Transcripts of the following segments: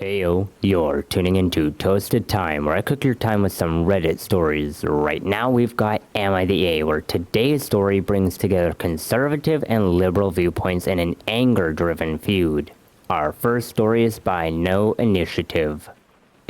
Heyo, you're tuning into Toasted Time, where I cook your time with some Reddit stories. Right now we've got Am I the A, where today's story brings together conservative and liberal viewpoints in an anger-driven feud. Our first story is by No Initiative.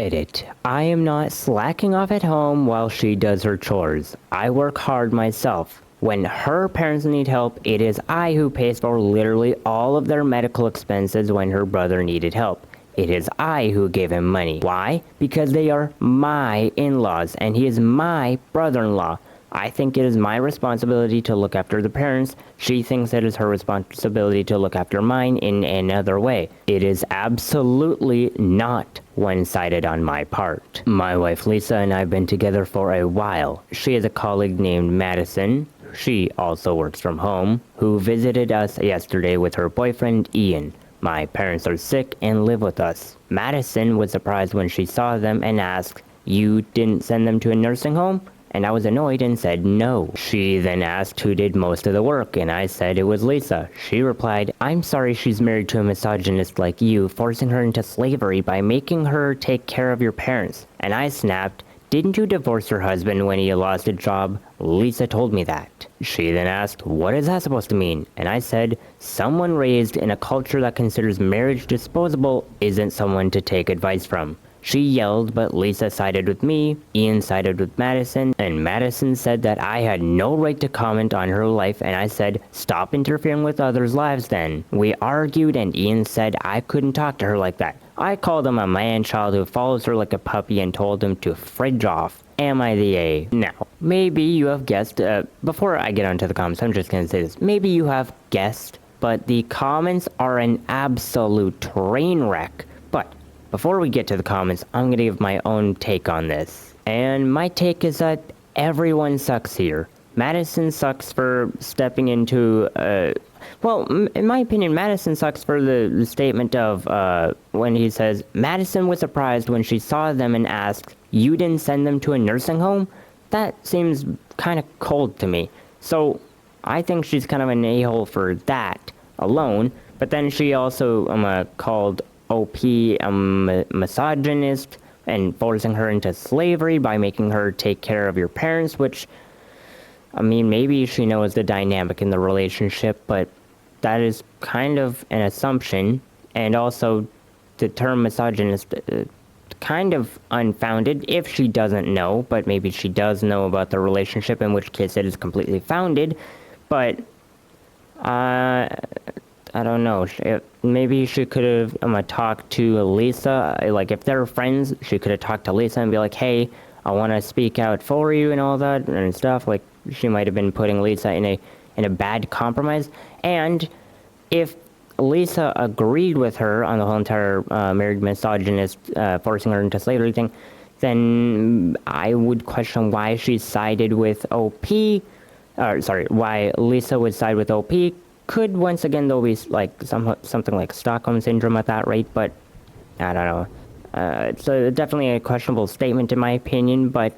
Edit. I am not slacking off at home while she does her chores. I work hard myself. When her parents need help, it is I who pays for literally all of their medical expenses when her brother needed help. It is I who gave him money. Why? Because they are my in-laws, and he is my brother-in-law. I think it is my responsibility to look after the parents. She thinks it is her responsibility to look after mine in another way. It is absolutely not one-sided on my part. My wife Lisa and I have been together for a while. She has a colleague named Madison. She also works from home, who visited us yesterday with her boyfriend Ian. My parents are sick and live with us. Madison was surprised when she saw them and asked, "You didn't send them to a nursing home?" And I was annoyed and said no. She then asked who did most of the work, and I said it was Lisa. She replied, "I'm sorry she's married to a misogynist like you, forcing her into slavery by making her take care of your parents." And I snapped, "Didn't you divorce your husband when he lost a job?" Lisa told me that. She then asked, "What is that supposed to mean?" And I said, "Someone raised in a culture that considers marriage disposable isn't someone to take advice from." She yelled, but Lisa sided with me, Ian sided with Madison, and Madison said that I had no right to comment on her life, and I said, "Stop interfering with others' lives then." We argued, and Ian said I couldn't talk to her like that. I called him a man-child who follows her like a puppy and told him to fridge off. Am I the A? Now, maybe you have guessed, before I get onto the comments, I'm just gonna say this. Maybe you have guessed, but the comments are an absolute train wreck. But before we get to the comments, I'm gonna give my own take on this. And my take is that everyone sucks here. Madison sucks for stepping into, in my opinion, Madison sucks for the statement of, when he says, Madison was surprised when she saw them and asked, "You didn't send them to a nursing home?" That seems kind of cold to me. So I think she's kind of an a-hole for that alone. But then she also called OP a misogynist and forcing her into slavery by making her take care of your parents, which, I mean, maybe she knows the dynamic in the relationship, but that is kind of an assumption. And also, the term misogynist, kind of unfounded if she doesn't know, but maybe she does know about the relationship, in which case it is completely founded. But I don't know. Maybe she could have talked to Lisa. Like, if they're friends, she could have talked to Lisa and be like, "Hey, I want to speak out for you," and all that and stuff. Like, she might have been putting Lisa in a bad compromise. And if Lisa agreed with her on the whole entire married misogynist forcing her into slavery thing, then I would question why she sided with OP. Why Lisa would side with OP. Could once again though be like something like Stockholm syndrome at that rate, but I don't know. It's definitely a questionable statement in my opinion, but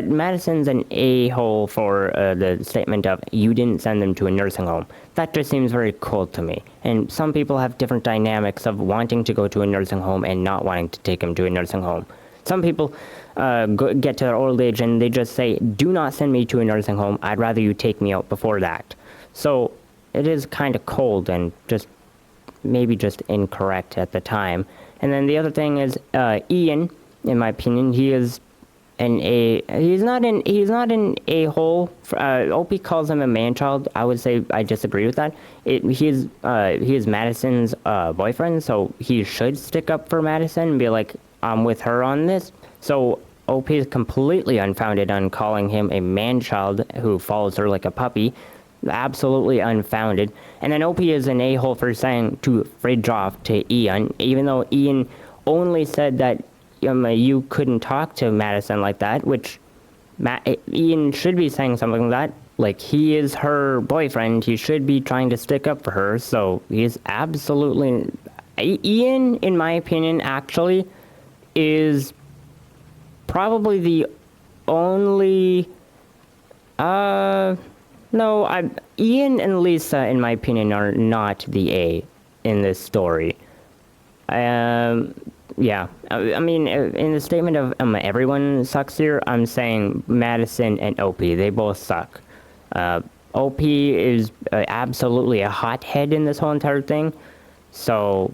Madison's an a-hole for the statement of "you didn't send them to a nursing home." That just seems very cold to me. And some people have different dynamics of wanting to go to a nursing home and not wanting to take them to a nursing home. Some people get to their old age and they just say, "Do not send me to a nursing home. I'd rather you take me out before that." So it is kind of cold and maybe just incorrect at the time. And then the other thing is, Ian, in my opinion, he's not an a-hole. OP calls him a man-child. I would say I disagree with that. He is Madison's boyfriend, so he should stick up for Madison and be like, "I'm with her on this." So OP is completely unfounded on calling him a man-child who follows her like a puppy. Absolutely unfounded. And then OP is an a-hole for saying to fridge off to Ian, even though Ian only said that you couldn't talk to Madison like that, which Ian should be saying something like that. Like, he is her boyfriend, he should be trying to stick up for her, so he's absolutely... Ian, in my opinion, actually, is probably the only... No, Ian and Lisa, in my opinion, are not the A in this story. Yeah, I mean, in the statement of everyone sucks here, I'm saying Madison and OP, they both suck. OP is absolutely a hothead in this whole entire thing. So,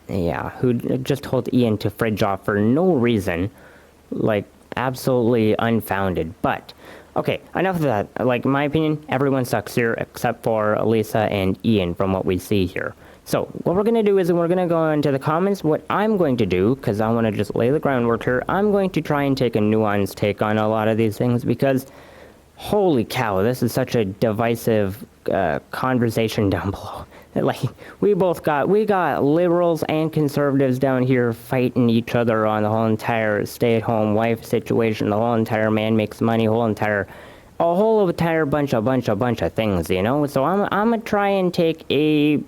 yeah, who just told Ian to fridge off for no reason. Like, absolutely unfounded. But, okay, enough of that. Like, in my opinion, everyone sucks here except for Elisa and Ian from what we see here. So, what we're going to do is we're going to go into the comments. What I'm going to do, because I want to just lay the groundwork here, I'm going to try and take a nuanced take on a lot of these things because, holy cow, this is such a divisive conversation down below. Like, we got liberals and conservatives down here fighting each other on the whole entire stay-at-home wife situation, the whole entire man makes money, a whole entire bunch of things, you know? So I'm gonna try and take a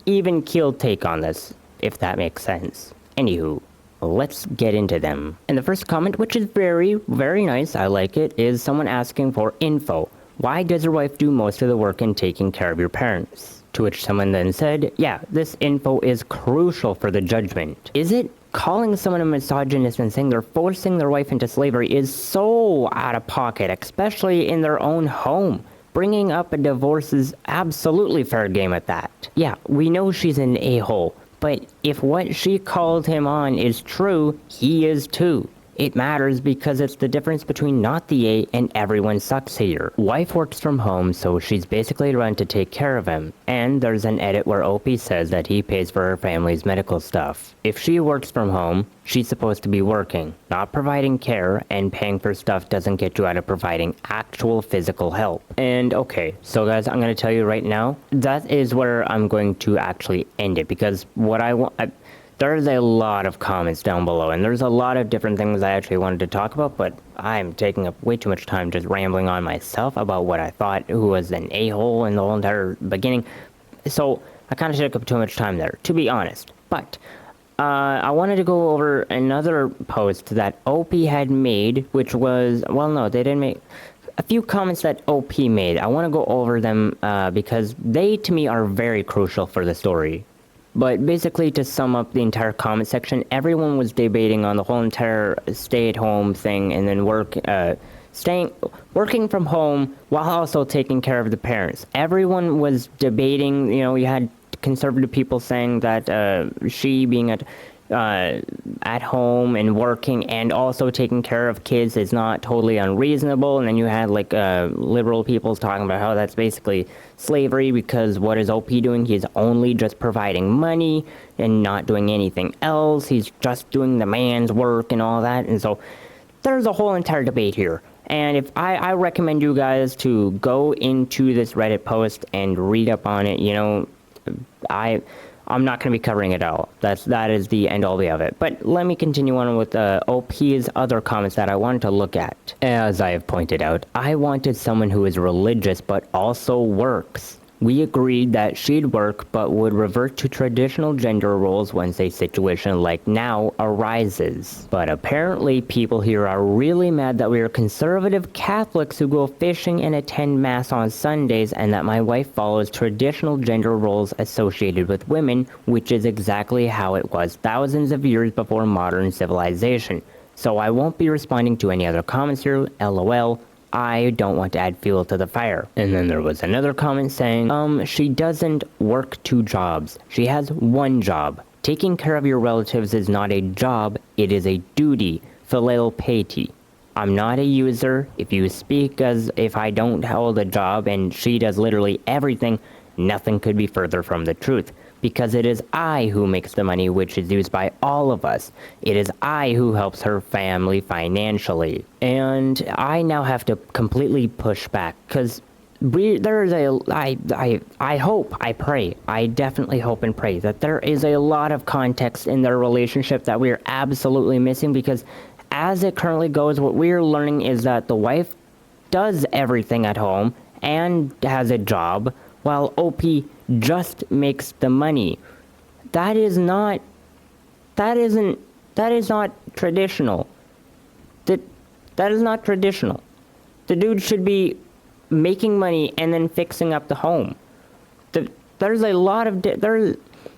even keeled take on this, if that makes sense. Anywho, let's get into them. And the first comment, which is very, very nice, I like it, is someone asking for info. Why does your wife do most of the work in taking care of your parents? To which someone then said, yeah, this info is crucial for the judgment. Is it? Calling someone a misogynist and saying they're forcing their wife into slavery is so out of pocket, especially in their own home. Bringing up a divorce is absolutely fair game at that. Yeah, we know she's an a-hole, but if what she called him on is true, he is too. It matters because it's the difference between not the A and everyone sucks here. Wife works from home, so she's basically run to take care of him. And there's an edit where Opie says that he pays for her family's medical stuff. If she works from home, she's supposed to be working. Not providing care and paying for stuff doesn't get you out of providing actual physical help. And okay, so guys, I'm going to tell you right now, that is where I'm going to actually end it because what I want... There's a lot of comments down below, and there's a lot of different things I actually wanted to talk about, but I'm taking up way too much time just rambling on myself about what I thought who was an a-hole in the whole entire beginning. So I kind of took up too much time there, to be honest. But I wanted to go over another post that OP had made, which was, well, no, they didn't make... A few comments that OP made. I want to go over them because they, to me, are very crucial for the story. But basically, to sum up the entire comment section, everyone was debating on the whole entire stay-at-home thing and then working from home while also taking care of the parents. Everyone was debating, you know, you had conservative people saying that she being at home and working and also taking care of kids is not totally unreasonable, and then you had like liberal people talking about how that's basically slavery because what is OP doing? He's only just providing money and not doing anything else. He's just doing the man's work and all that. And so there's a whole entire debate here. And if I recommend you guys to go into this Reddit post and read up on it. You know, I'm not going to be covering it all. That is the end all of it. But let me continue on with OP's other comments that I wanted to look at. As I have pointed out, I wanted someone who is religious but also works. We agreed that she'd work but would revert to traditional gender roles once a situation like now arises. But apparently people here are really mad that we are conservative Catholics who go fishing and attend mass on Sundays and that my wife follows traditional gender roles associated with women, which is exactly how it was thousands of years before modern civilization. So I won't be responding to any other comments here, LOL. I don't want to add fuel to the fire. And then there was another comment saying, she doesn't work 2 jobs. She has 1 job. Taking care of your relatives is not a job, it is a duty. Filial piety. I'm not a user. If you speak as if I don't hold a job and she does literally everything, nothing could be further from the truth. Because it is I who makes the money, which is used by all of us. It is I who helps her family financially. And I now have to completely push back, because I hope, I pray, I definitely hope and pray that there is a lot of context in their relationship that we are absolutely missing, because as it currently goes, what we're learning is that the wife does everything at home and has a job, while OP just makes the money. That is not traditional. That is not traditional. The dude should be making money and then fixing up the home. There's a lot of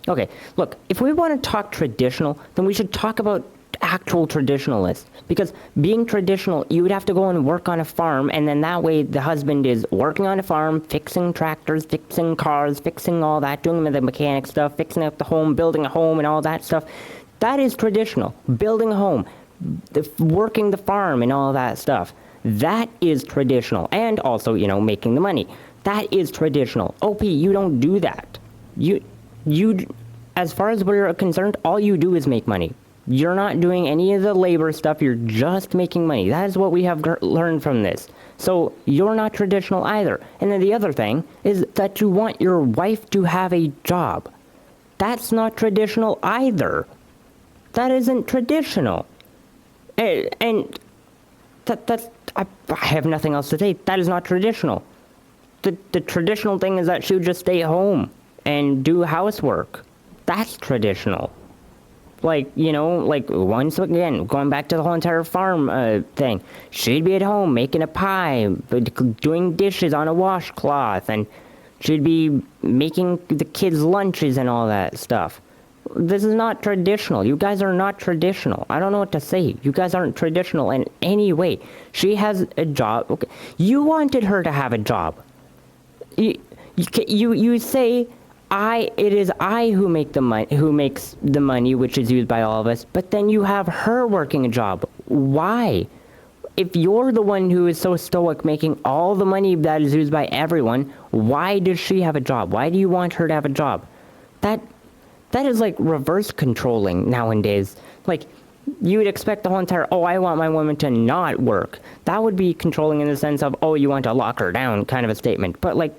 Okay, look, if we want to talk traditional, then we should talk about actual traditionalists. Because being traditional, you would have to go and work on a farm, and then that way the husband is working on a farm, fixing tractors, fixing cars, fixing all that, doing the mechanic stuff, fixing up the home, building a home, and all that stuff. That is traditional. Building a home, working the farm, and all that stuff. That is traditional. And also, making the money. That is traditional. OP, you don't do that. You, as far as we're concerned, all you do is make money. You're not doing any of the labor stuff. You're just making money. That is what we have learned from this. So you're not traditional either. And then the other thing is that you want your wife to have a job. That's not traditional either. That isn't traditional. And that's I have nothing else to say. That is not traditional. The traditional thing is that she would just stay home and do housework. That's traditional. Like once again, going back to the whole entire farm thing. She'd be at home making a pie, doing dishes on a washcloth, and she'd be making the kids' lunches and all that stuff. This is not traditional. You guys are not traditional. I don't know what to say. You guys aren't traditional in any way. She has a job. Okay. You wanted her to have a job. You say it is I who make the money, who makes the money, which is used by all of us, but then you have her working a job. Why? If you're the one who is so stoic making all the money that is used by everyone, why does she have a job? Why do you want her to have a job? That is like reverse controlling nowadays. Like, you would expect the whole entire, I want my woman to not work. That would be controlling in the sense of, you want to lock her down kind of a statement. But like,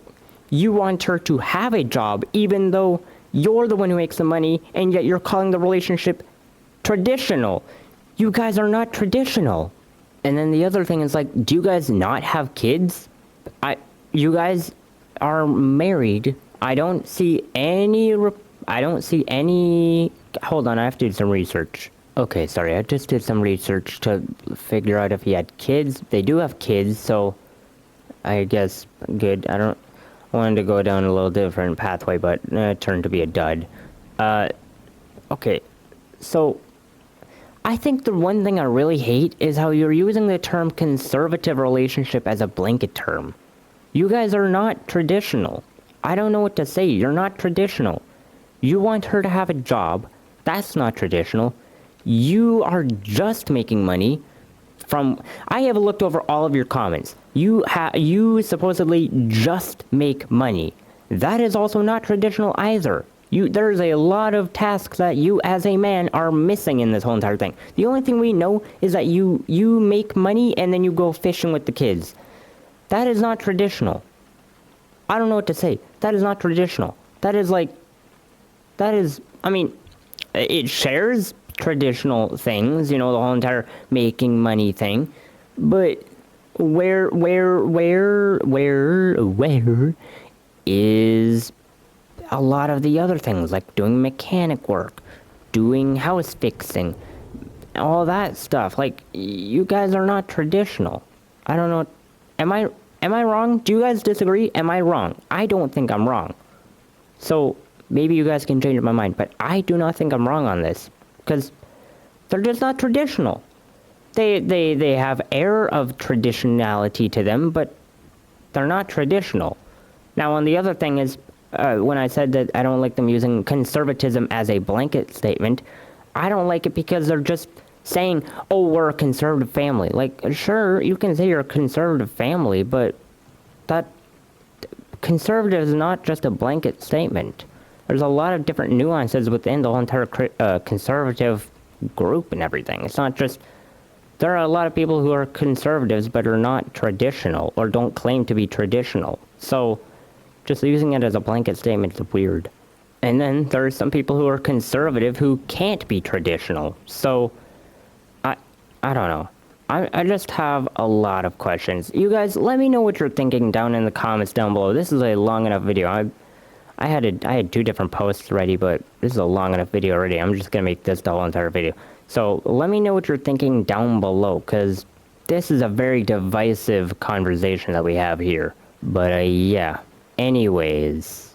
you want her to have a job even though you're the one who makes the money, and yet you're calling the relationship traditional. You guys are not traditional. And then the other thing is like, do you guys not have kids? You guys are married. I don't see any, hold on, I have to do some research. Okay, sorry, I just did some research to figure out if he had kids. They do have kids, so I guess good. I wanted to go down a little different pathway, but it turned to be a dud. Okay, so I think the one thing I really hate is how you're using the term conservative relationship as a blanket term. You guys are not traditional. I don't know what to say. You're not traditional. You want her to have a job. That's not traditional. You are just making money from... I have looked over all of your comments. You supposedly just make money. That is also not traditional either. There's a lot of tasks that you as a man are missing in this whole entire thing. The only thing we know is that you make money and then you go fishing with the kids. That is not traditional. I don't know what to say. That is not traditional. It shares traditional things, the whole entire making money thing, but where is a lot of the other things, like doing mechanic work, doing house fixing, all that stuff? Like, you guys are not traditional. I don't know. Am I wrong? Do you guys disagree? Am I wrong? I don't think I'm wrong. So maybe you guys can change my mind, but I do not think I'm wrong on this, because they're just not traditional. They have air of traditionality to them, but they're not traditional. Now, on the other thing is, when I said that I don't like them using conservatism as a blanket statement, I don't like it because they're just saying, we're a conservative family. Like, sure, you can say you're a conservative family, but that conservative is not just a blanket statement. There's a lot of different nuances within the whole entire conservative group and everything. It's not just... There are a lot of people who are conservatives but are not traditional or don't claim to be traditional. So just using it as a blanket statement is weird. And then there are some people who are conservative who can't be traditional. So I don't know. I just have a lot of questions. You guys, let me know what you're thinking down in the comments down below. This is a long enough video. I had 2 different posts ready, but this is a long enough video already. I'm just gonna make this the whole entire video. So let me know what you're thinking down below, because this is a very divisive conversation that we have here. But yeah. Anyways.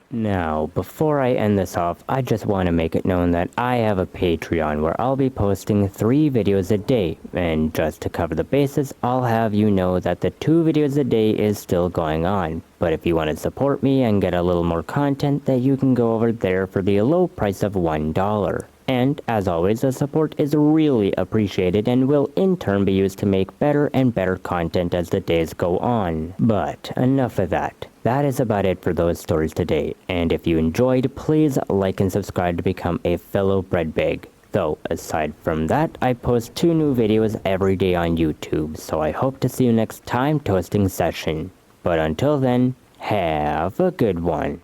Now, before I end this off, I just want to make it known that I have a Patreon where I'll be posting 3 videos a day, and just to cover the bases, I'll have you know that the 2 videos a day is still going on. But if you want to support me and get a little more content, then you can go over there for the low price of $1. And, as always, the support is really appreciated and will in turn be used to make better and better content as the days go on. But, enough of that. That is about it for those stories today, and if you enjoyed, please like and subscribe to become a fellow breadbag. Though, aside from that, I post 2 new videos every day on YouTube, so I hope to see you next time toasting session. But until then, have a good one.